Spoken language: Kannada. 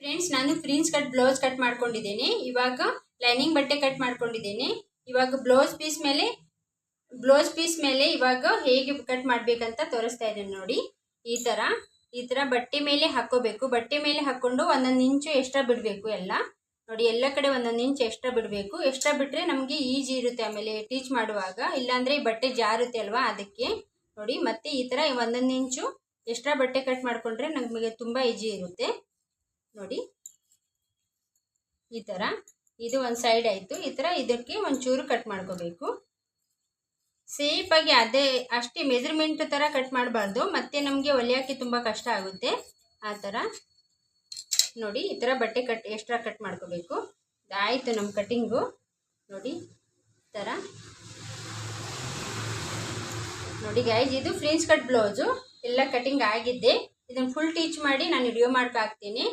ಫ್ರೆಂಡ್ಸ್, ನಾನು ಫ್ರಿನ್ಸ್ ಕಟ್ ಬ್ಲೌಸ್ ಕಟ್ ಮಾಡ್ಕೊಂಡಿದ್ದೀನಿ. ಇವಾಗ ಲೈನಿಂಗ್ ಬಟ್ಟೆ ಕಟ್ ಮಾಡ್ಕೊಂಡಿದ್ದೀನಿ. ಇವಾಗ ಬ್ಲೌಸ್ ಪೀಸ್ ಮೇಲೆ ಇವಾಗ ಹೇಗೆ ಕಟ್ ಮಾಡಬೇಕಂತ ತೋರಿಸ್ತಾ ಇದ್ದೀನಿ ನೋಡಿ. ಈ ತರ ಬಟ್ಟೆ ಮೇಲೆ ಹಾಕೋಬೇಕು. ಬಟ್ಟೆ ಮೇಲೆ ಹಾಕೊಂಡು 1 ಇಂಚು ಎಕ್ಸ್ಟ್ರಾ ಬಿಡಬೇಕು. ಎಲ್ಲ ನೋಡಿ, ಎಲ್ಲ ಕಡೆ 1 ಇಂಚ್ ಎಕ್ಸ್ಟ್ರಾ ಬಿಡಬೇಕು. ಎಕ್ಸ್ಟ್ರಾ ಬಿಟ್ರೆ ನಮಗೆ ಈಜಿ ಇರುತ್ತೆ ಆಮೇಲೆ ಟೀಚ್ ಮಾಡುವಾಗ. ಇಲ್ಲಾಂದ್ರೆ ಈ ಬಟ್ಟೆ ಜಾರುತ್ತೆ ಅಲ್ವಾ, ಅದಕ್ಕೆ ನೋಡಿ. ಮತ್ತೆ ಈ ತರ 1 ಇಂಚು ಎಕ್ಸ್ಟ್ರಾ ಬಟ್ಟೆ ಕಟ್ ಮಾಡ್ಕೊಂಡ್ರೆ ನಮಗೆ ತುಂಬಾ ಈಜಿ ಇರುತ್ತೆ ನೋಡಿ. ಈ ತರ ಇದು ಒಂದು ಸೈಡ್ ಆಯ್ತು. ಈ ತರ ಇದಕ್ಕೆ ಒಂಚೂರು ಕಟ್ ಮಾಡ್ಕೋಬೇಕು. ಸೇಫ್ ಆಗಿ ಅಷ್ಟೇ ಮೆಜರ್ಮೆಂಟ್ ತರ ಕಟ್ ಮಾಡಬಾರ್ದು, ಮತ್ತೆ ನಮಗೆ ಹೊಲಿಯೋಕ್ಕೆ ತುಂಬಾ ಕಷ್ಟ ಆಗುತ್ತೆ. ಆ ತರ ನೋಡಿ, ಈ ತರ ಬಟ್ಟೆ ಎಕ್ಸ್ಟ್ರಾ ಕಟ್ ಮಾಡ್ಕೋಬೇಕು. ಆಯ್ತು ನಮ್ಮ ಕಟಿಂಗು ನೋಡಿ. ಈ ತರ ನೋಡಿ ಗೈಸ್, ಇದು ಫ್ರಿನ್ಸ್ ಕಟ್ ಬ್ಲೌಸು ಎಲ್ಲ ಕಟಿಂಗ್ ಆಗಿದ್ದೆ. ಇದನ್ನು ಫುಲ್ ಟೀಚ್ ಮಾಡಿ ನಾನು ವಿಡಿಯೋ ಮಾಡ್ಕೊ ಹಾಕ್ತೀನಿ.